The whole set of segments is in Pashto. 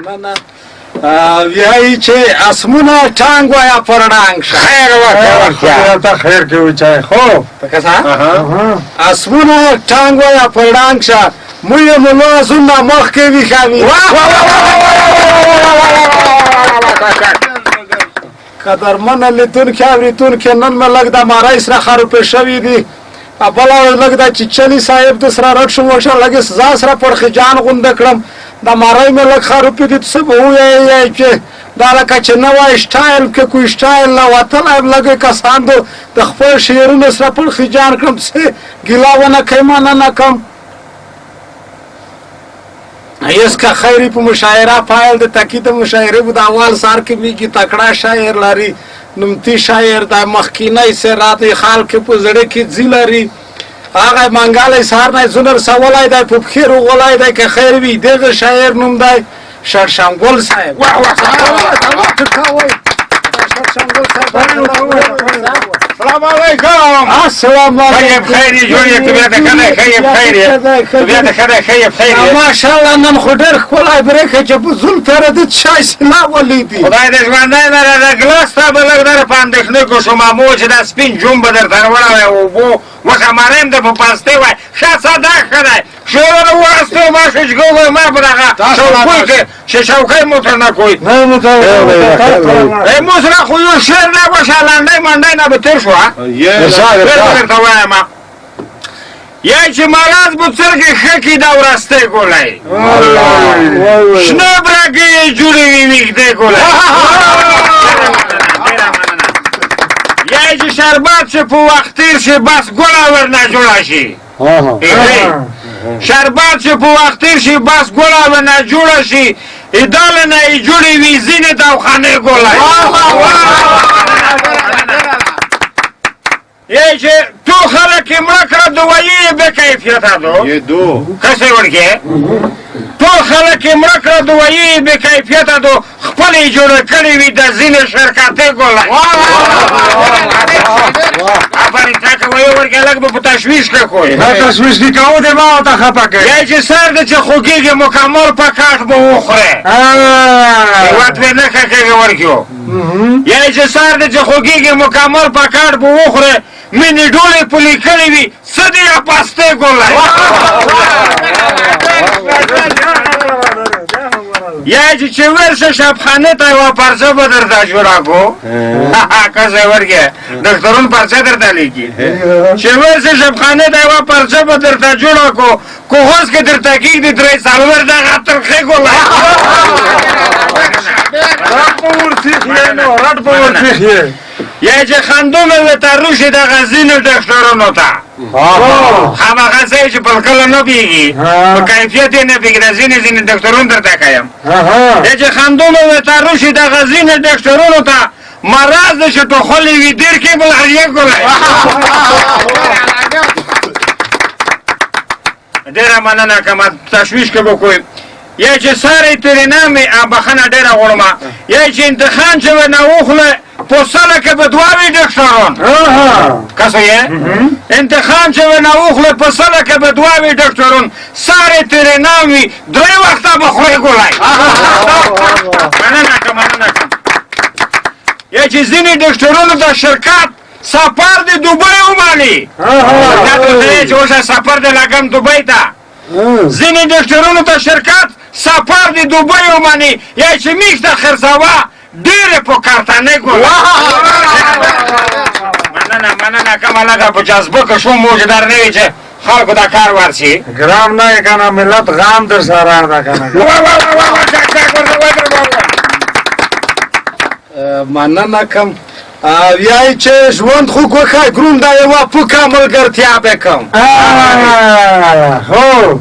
مننه ویایي چې اسمونه ټانګ وایه پر ډانګ شه خیر وکړه ته خیر کې وچای خو ته څه اسمونه ټانګ وایه پر ډانګ شه موږ مولا زونه مخ کې ویخاوي قدرمن لیدونکي اورېدونکي نن مې لږ د مارۍ سره خروپې شوي دي بله لږ د چیچلي صاحب د سره رټ شوم ورشه لږ ځان سره پړخجان غونډه کړم د مارۍ مې لږ خروپې دي څه به ووایې چې دا لکه چې نوی سټایل کې کوی سټایل نه وتلی یم لږ کسان د خپل شعرونو سره پړخجان کړم څه ګیله ونه کوي مننه کوم ایس کا خیری په مشاعره فایل د تاکید مشاعره بود اول سار کې میږي تکړه شاعر لري نمتی شاعر د مخکینی سرات خال کې په زړه کې ځلري هغه منګاله سار نه زنر سوالای د په خیر غولای د که خیر وي دغه شاعر نوم دی شړشمګل صاحب واه واه السلام علیکم السلام علیکم خیر جوړه طبیعت کنه خیر ماشاءالله نن خو ډېر ښکلی برېښه چې په زلفې را د چای سیلا ولیدي خدای دې ژوندی لره د ګلاس ته به لږ در په اندېښنې کړو شومامو چې دا سپین جوم به درته راوړی اوبو وخماریم د په پاستې وای ښه ساده ښه دی شعرونه وواستو ما شجګو ما په دغه شوکوی کې چې شوکۍ موتر نه کوی موږ سره خو یو شعر نه وشه لنډی منډی نه به تېر شو درته وایم یا چې مراز به څرګې ښه کي دا ورستۍ ګولی شنه برګې یې جوړې وي ویږدې ګولی یا چې شربت چې په وخت تېر شي بس ګوله ورنه جوړه شي شربت چې په وخت تېر شي بس ګوله ورنه جوړه شي اداله نه یې جوړې وي ځینې داوخانې ګولی یه چې تو خلک یې مړه کړه دوایي یې بې کیفیته دو کسې ورکې تو خلک یې مړه کړه دوایي یې بې کیفیته دو خپل یې جوړه کړې وي د ځینې شرکتې ګولی افرین تا که وایي ورکې لږ به په تشویش کې کوی تشویش کې کوو دې ما ورته خفه کوي یا چې سر دی چې خوږېږي مکمل په کاټ به وخورې هېواد مې نه ښه کېږي ورکیو یا چې سر دی چې خوږېږي مکمل په کاټ به وخورې مینې ډولې پلي کړې وي څه دې یا پاستې ګولی یا چې ورشه شبخانه ته یوه پرچه به درته جوړه کړو کسې ورکې ډاکټرون پرچه درته لیکي چې ورشه شبخانه ته یوه پرچه به درته جوړه کړو کوهوس کې درته کېږدي درې څلور دغه ترخې ګولی یا چې خندونه ورته روشي دغه ځینو ډاکټرونو ته هماغه ځای چې په کله نه پوهېږي په کیفیت یې نه پوهېږي د ځینې ډاکټرونو درته ښیم یا چې خندونه ورته روشي دغه ځینې ډاکټرونو ته مرض دی چې ټوخلې وي دېر کې بل هریې ګولی ډېره مننه کومه تشویش کې به کوی یا چې ساری ترې نامې بخښنه ډېره غواړم یا چې امتحان چې ورنه وخوله په سله کې به دوه وي ډاکټران کسه یې امتحان چې ورنه وخوله په سله کې به دوه وي ډاکټران ساری ترې نام وي درې وخته به خورې ګولی مننه کوم یا چې ځینې ډاکټرانو د شرکت سفر د دوبۍ وماني چې اوسه سفر د لګم دوبۍ ته ځینې ډاکټرانو ته شرکت سفر د دوبۍ وماني یا چې میخ ته خرڅوه ډېرې په کارتانۍ ګوله مننه کومه لږه په جذبه که شوم موجودار نه وي چې خلکو دا کار ورشي ګرام نه یې که نه ملت غام در سره ده که نه مننه کوم ویایي چې ژوند خو ګوښه ګروم دا یوه پوکه ملګرتیا به کوم هو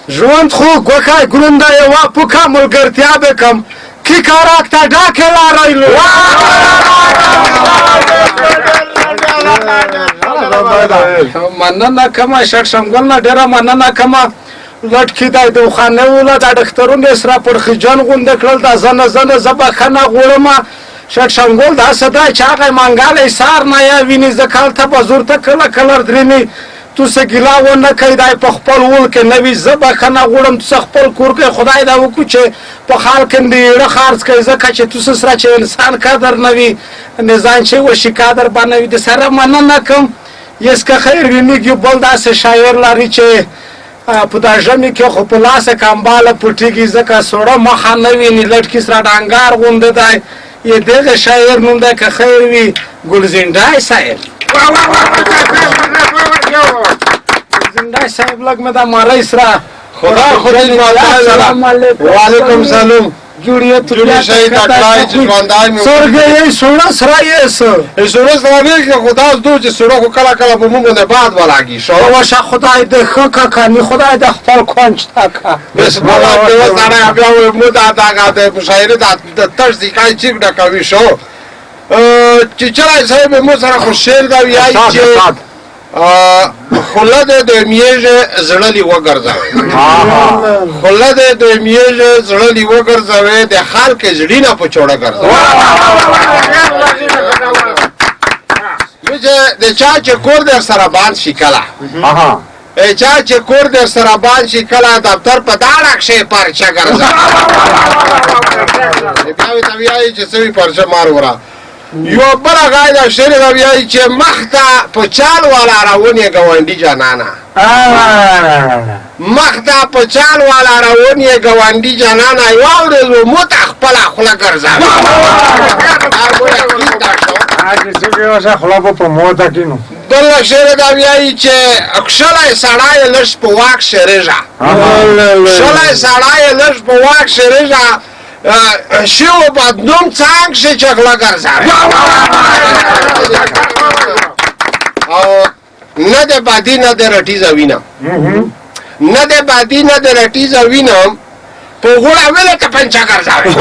ژوند خو ګوښه ګروم دا یوه پوکه ملګرتیا به کوم کی کارک تا ډاکې لارایلو مننه کومه شړشمګل نه ډېره مننه کومه لټکې دی دوخانه وله دا ډاکټرونه یې سره پړخجن غونډه کړل دا زنه زه بښنه غواړم شړشمګل داسې دی چې هغه منګلی سار نه یا ویني زه کال ته به زور ته کله درېنې تو څه ګیله ونه کوي دی په خپل ول کې نه وي زه بخښنه غواړم تو څه خپل کور کې خدای دا وکړو چې په خال کې د ایړه خرڅ کوي ځکه چې تو سره چې انسان قدر نه وي نظام چې وشي قدر به نه وي د سره مننه کوم یس که خیر وي موږ یو بل داسې شاعر لري چې په دا ژمي کې خو په لاسه کمباله پټېږي ځکه سوړه مخه نه ویني لټکي سره ډانګار غونده دی یې دغه شاعر نوم دی که خیر وي ګلزنډای صاحب ګلزنډای صاحب لږ مې دا مالۍ سره خدا خودی وعلیکم سلام جوړیه تو جوړی شهید اکلای چې ژوندای مې سرګې یې سوړه سره یې سره سره نه کې خدا دو چې سره خو کله کله په موږ نه بعد ولاږي شو واشه خدای دې ښه کني خدای دې خپل کونج تا کا بسم الله دې سره بیا مو دا دا مشاعره د ترز دي کای چې دا کوي شو چې چلای صاحب مو سره خو شعر دا ویای چې خلد د میژه زړلی وګرځاوي خلد د میژه زړلی وګرځاوي د خلک زړینه په چوڑه ګرځاوي د چا چې کور در سره بان شي کلا چا چې کور در سره بان شي کلا دفتر په داړه کې پرچا ګرځاوي دا وی چې سوي پرچا مار ورا یو بل غای دا شعر دا بیایی چې مخته په چال والا راونی گوانډي جانانا مخته په چال والا راونی گوانډي جانانا یو ورځ مو تخپل خپل ګرځاوي بل شعر دا بیایی چې اکشلای سړای لږ په واک شریجا شلای سړای لږ په واک شریجا شیو بدنوم څنګه شي چغلا ګرځاوي او نه د بادی نه د رټی زوینه نه د بادی نه د رټی زوینه په غوړه ویل ته پنچا ګرځاوي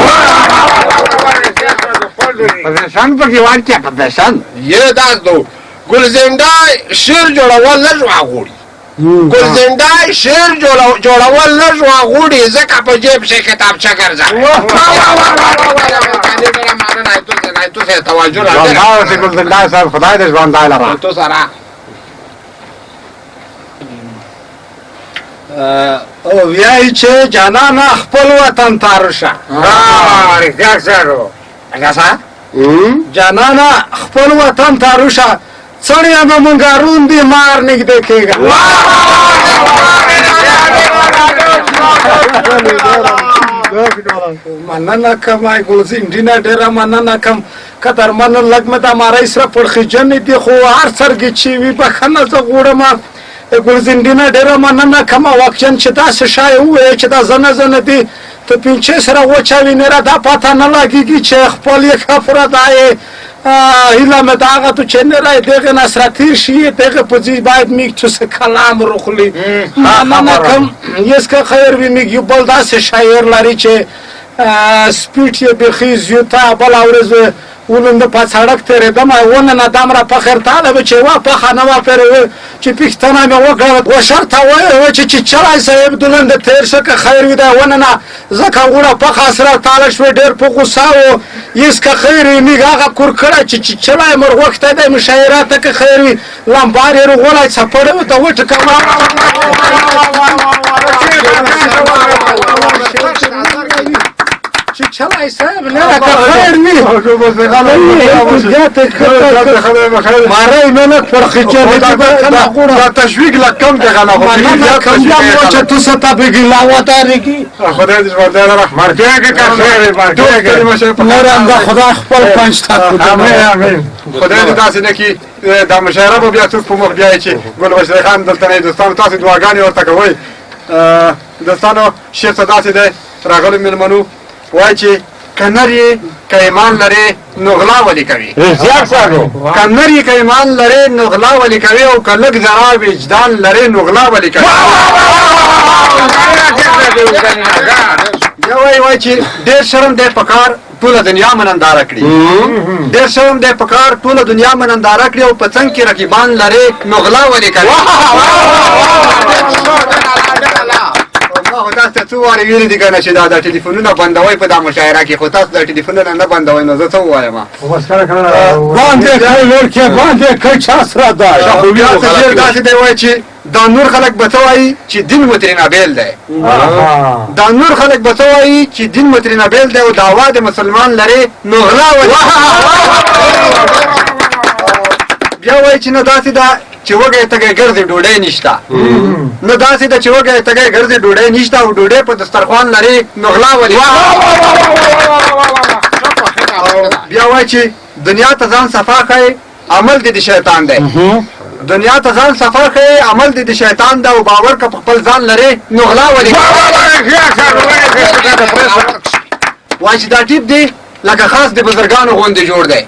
پدشان په کې وانچا پدشان یې داسو ګلزنډای شیر جوړول لږ واغوري ګلزنډای شعر جوړول لږ واغوړي ځکه په جیب شي کتابچه ګرځاوي ګلزنډای صاحب خدای دې ژوندای لره تو سره او ویای چې جانانا خپل وطن تارشه جانانا خپل وطن تارشه څړیا به مونږ روندې مار نږدې کېږه مننه کوم ای ګلزنډي نه ډېره مننه کوم قدر من لږ مې د مارۍ سره پړخېجنې دي خو هر څرګې چې وي بښنه زه غواړم ګلزنډي نه ډېره مننه کوم واقعا چې داسې شی ووایې چې دا زنه دي ته پنچې سره وچاوي نه را دا پته نه لګېږي چې خپل یې خفره دا یې هیله مې د هغه تو چې نه رای دغه نه سره تېر شي دغه په ځای باید موږ تو څه کلام روخلي مننه کوم یس که خیر وي موږ یو بل داسې شاعر لري چې سپیټ یې بیخي زیوته بله ورځ ولنده په سړک تېرېدم ونه نه دم را په خیر تاله به چې وا پخه نه وه پرې چې پوښتنه مې وکړه و شرطه ویې چې چلای صاحب دلنده تېر شه که خیر وي دا ونه نه ځکه غوړه پخه سره تاله شوې ډېر په غوسه و یس که خیر وي موږ هغه کور کړی چې چلای مر وخته دی مشاعره ته که خیر وي لمبار یې رغولی څپړې ورته وټکوه چې چلای صاحب نه که خیر وي مارۍ مې نه پړخېجنې دا تشویق لا کم کې غلا خو چې تو څه ته بېګي لا ودارېږي خدای دې ژوندی لره مرګیا کې کا خیر نرم ده خدای خپل پنج تا امین خدای دې داسې نه کړي دا مشاعره به بیا څوک په مخ بیایي چې ګل بشیر خان دلته نه دوستانو تاسې دعاګانې ورته کوئ دوستانو شعر څه داسې دی راغلو مېلمنو وایي چې که نر یې که ایمان لرې نو غلا ولې کوي که نر یې که ایمان لرې نو غلا ولې کوي او که لږ ذرا وجدان لرې نو غلا ولې کوي بیا وایي چې ډېر شرم دی پکار ټوله دنیا مننداره کړي ډېر شرم دی پکار ټوله دنیا مننداره کړي او په څنګ کې رقیبان لرې نو غلا ولې کوي ته څو وارې ویلي دي که نه چې دا ټلیفونونه بندوئ په دا مشاعره کې خو تاسو دا ټلیفونونه نه بندوئ نو زه څه ووایم باندې کړئ لړکې باندې کړئ چا سره دا خو بیا څه ډېر داسې دی وایي چې دا نور خلک به څه وایي چې دین مو ترېنه بیل دی دا نور خلک به څه وایي چې دین مو ترېنه بیل دی او دعوا د مسلمان لرې نو غلا بیا وایي چې نه داسې ده چې وږی تږی ګرځي ډوډۍ نشته نه داسې ده چې وږی تږی ګرځي ډوډۍ نشته او ډوډۍ په دسترخوان لري نو غلا ولې بیا وایي چې دنیا ته ځان صفا ښیي عمل دې د شیطان دی دنیا ته ځان صفا ښیي عمل دې د شیطان ده او باور که په خپل ځان لرې نو غلا ولې وایي چې دا ټیپ دی لکه خاص د بزرګانو غوندې جوړ دی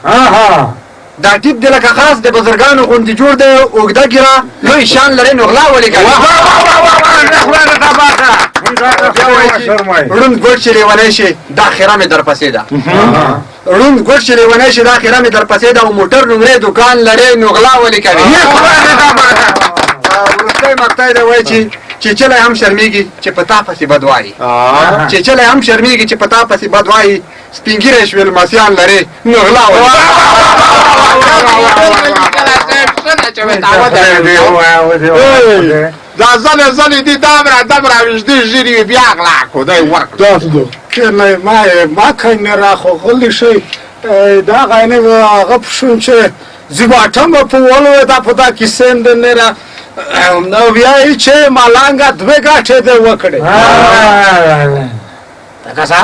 دا ټیپ دی لکه خاص د بزرګانو غوندې جوړ دی اوږده ګیره لوی شان لري نو غلا ولې کوي ړوند ګوډ چې لیونی شي دا خیره مې درپسې ده ړوند ګوډ چې لیونی شي دا خیره مې درپسې ده او موټر نومرې دوکان لري نو غلا ولې کوي وروستی مقطع دی وایي چې چیچلی هم شرمیږي چې په تا پسې بد وایي چیچلی هم شرمیږي چې په تا پسې بد وایي سپین ږیری شوې لمسیان لرې نو غلا دا ځلې دي دمره ویژدې ژیرې وي بیا غلا کړو دی ورکړو ما کاینه را خو غلی شي دا غاینه هغه پښون چې زیباټم په ولو دا په دا کیسې نه را نو ویایي چې مالانګه دوه غاټې ده وکړي تکاسا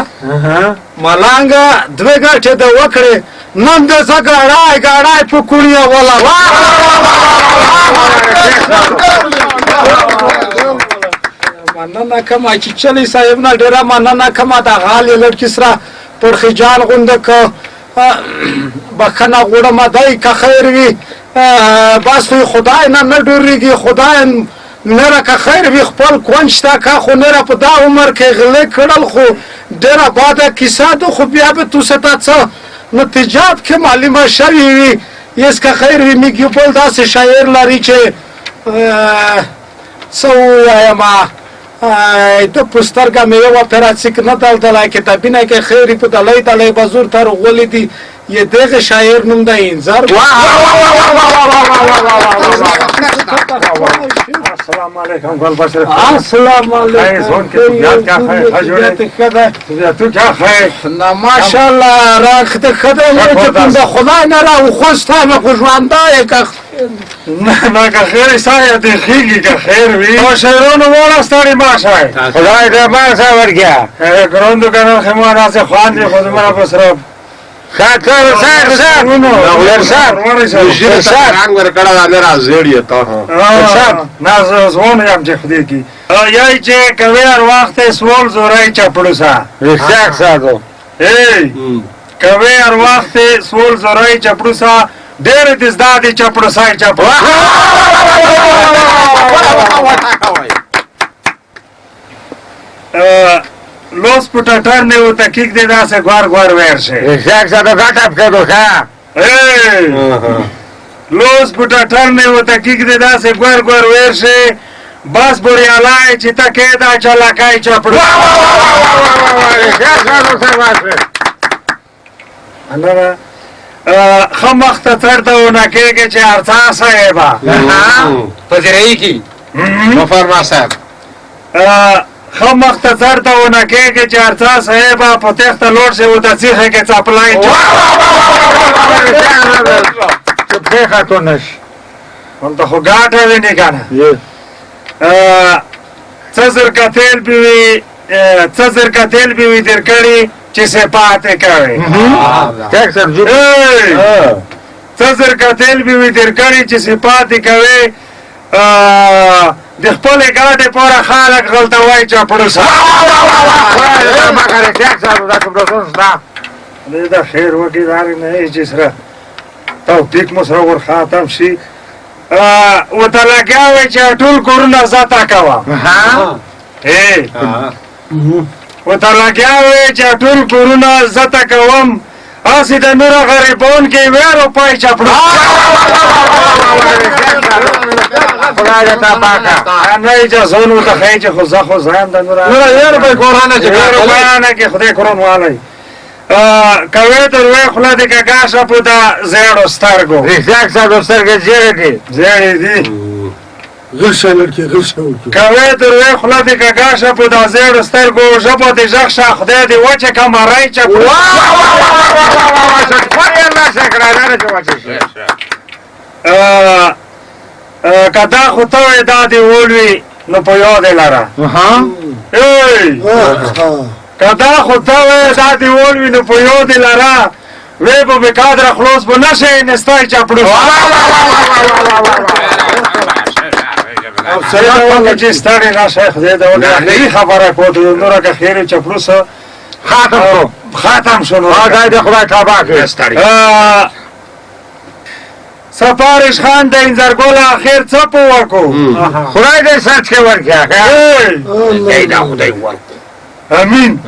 مالانګه دوه غاټې ده وکړي نن د زګړای په کونیه ولا مننه کما چې چلی صاحب نه ډیره مننه کما دا غالي لړکی سره پرخي جان غونډه ک بخنه غوړه مدای که خیر وي بس خدای نه ډوریږي خدای نره که خیر وي خپل کونجتا که خو نره په دا عمر کې غلې کړل خو ډیره باده کیسه ده خو بیا به تو ستا څه نتیجات کې معلومه شوي وي یس که خیر وي میږي بل داسې شاعر لري چې څه ووایم د پسترګه مې یو اپراتسیک نه دلدلی کتابینه کې خیرې په دلی دلی بزور تر غولې دي یې دغه شاعر نوم دی انځر السلام علیکم گل بشر السلام علیکم تو کیا خیر نه ماشاءالله راخته خدای چې خدای نه را خوستانه خو ژوندی که نه که خیر سایه دی خیگی که خیر وی تو شیرونو وارستاری باشای خدای ده باشای ورگیا گروندو کنن خمان از خواندی خود مرا بسرب خاطر سر رنګ ورکړه دا نه راځړی ته ناز زون یم چې خدای کی یای چې کوي هر وخت سوال زورای چپړوسا رښتیا ساتو ای کوي هر وخت سوال زورای چپړوسا ډېر دې زدادي چپړوسای چپړو Los putatar ne uta kik de da se guar verse. Exact sa to gatap ke do sa. Hey! Los putatar ne uta kik de da se guar verse. Bas borealai ci ta ke da chala kai chapru. Exact sa to se verse. Andara خمخت ترته ونه کېږي چې ارڅا صاحبه پذیرایی کی مفرما صاحب خمخت ترته ونه کېږي چې ارڅا صاحبه په تخته لوړ شي و د سیخه کې څپلای چې پېښه تو نش ولته خو ګاټه ویني کنه څه زر کتل به وي در کړي چې سپاته کوي ټیک سر جو څه زر کتل به وي در کړي چې سپاته کوي د خپل ګاډه پورا خلک غلطه وای چې پړوسا ما کړه ټیک سر دا کوم دا دا خیر وګی دار نه چې سره توفیق مو سره ور خاتم شي و ته لګاوي چې ټول کورونه زاته کوا اے و ته لګاوي چې ټول کورونه زاته کوم اسی د نور غریبون کې ویرو پای چپړو خدای دې تا پاکه نه اجازه نو ته خې چې خو زه خو ځان د نور یار به قرآن چې قرآن کې خدای قرآن والي کوي تر وې خلا دې کې گاشه په دا زړو سترګو ریښاک څنګه سترګې زیړې دي زړې دي غلشه لڑکی غلشه وکړه کوي تر وې خلا دې کې گاشه په دا زړو سترګو ژبه دې ژغ شه خدای دې وچه کمرای چپړو کدا خو ته دا دی ولوي نو په یاد لاره کدا خو ته دا دی ولوي نو په یاد لاره وی به قادر خلاص به نشه نستای چپړو او سره چې ستړي راشه خدای دا ولې خبره کوته نور که خیر چپړو سره ختم شنو خدای دې خدای تبا کړي سفارش خان د انزرګل اخر څه په ورکو خدای دې سچ کې ورکړي دا خدای ورکړي امين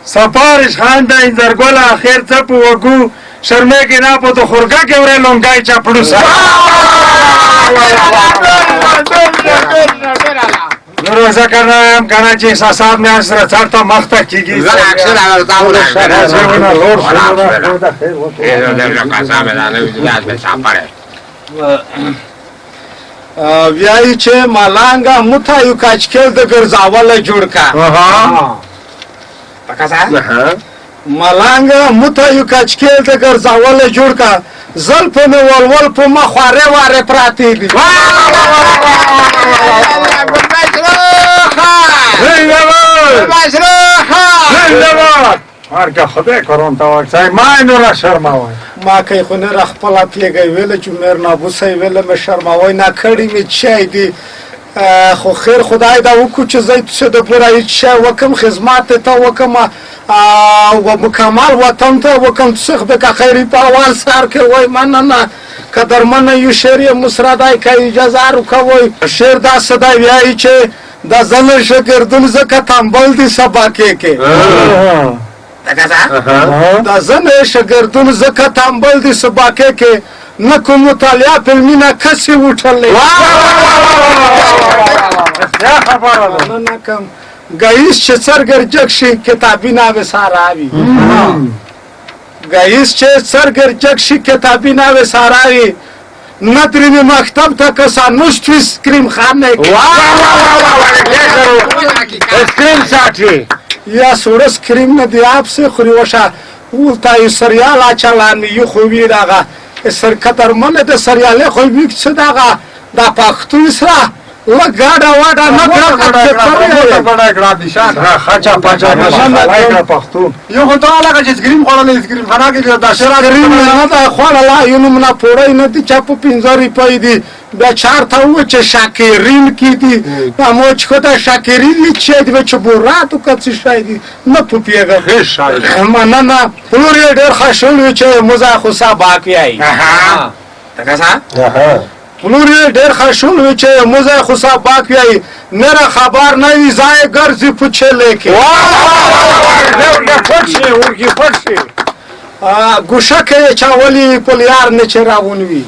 سفارش خان د انزرګل اخر څه په ورکو شرمې کې نه په تو خورګه کې ورې لونګای چپړو سره نور ذکر نام کنه چې احساسات مې سره چارته مخته کیږي ویای چې مالانګه متایو کاچکل د ګرځاواله جوړ کا مالانګه متایو کاچکل د ګرځاواله جوړ کا زلف مې ولول په مخواره واره پراتی دي هرکه خدای کرون تا وای ما اینو را شرماوای ما که خو نه خپل پیګي ویل چې مېر نابوسه ویل مې شرماوای نه کړی می چای دی خو خیر خدای دا وکړو چې زه څه د پرای چې وکم خدمت ته وکم او مکمل وطن ته وکم څخ به خیری پروان سر کې وای من نه قدرمن یو شری مسردای که اجازه ورکوي شیر دا صدا ویای چې دا زنه شګردون زکه تنبل دي سبا کې دا زنه شګردون زکه تنبل دي سبا کې نه کوم مطالعه په مینا کسي وټلې یا خبره نه کوم گایس چې سرګرجک شي کتابی ناوې ساراوي گایس چې سرګرجک شي کتابی ناوې ساراوي ندري مکتب ته کسانوست سکریم خانه اسکریم ساتي یا سور سکریم نه دی اپ سے خریوشا ولتا یو سریال اچلان یو خو وی داغه سر کتر من د سریال خو وی څه داغه دا پښتون سره لګاډه واډه نه خچا پچا نه پښتون یو خو ته علاقه چې سکریم خوړلې سکریم خانه کې د شرا سکریم نه دا خوړلا یو نه پوره نه دي چا په 15 روپۍ دي بیا چار ته و چې شاکرین کی دي موچ کو دا شاکرین چې د چبوراتو کڅ شای دي نه پوپیګه شای نه نه پوره ډېر خښول چې مزه خو صاحب کیای پلوری ډېر خښول و چې مزه خو صاحب کیای نه خبر نه وی ځای ګرځي پوچې لیکي پټشي ورکی پټشي ګوشکه چاولی پلیار نه چراونوي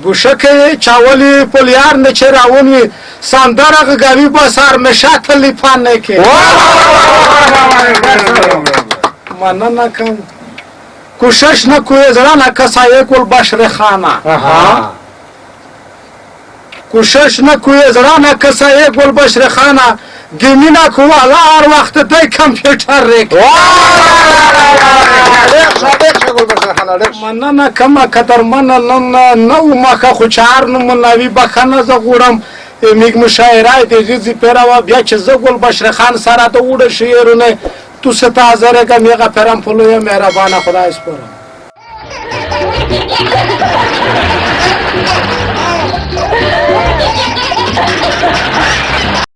ګوشکه چاولی پلیار نه چراونوي ساندره غوي بسار مشاتلی پانه کې مننه کوم کوشش نه کوی زړه کسایه کول بشر خانه کوشش نه کوی زړه کسایه کول بشر خانه گمینا کووالا هر وخت د کمپیوټر ریک مننه کما قدر من نو مخه خو چار نو منوي بخنه ز غورم میګ مشاعره د جزي پیروا بیا چې زګل بشر خان سره د وډ شعرونه تو ستا زره کا میغه پرم پلوې مهربانه خدای سپارم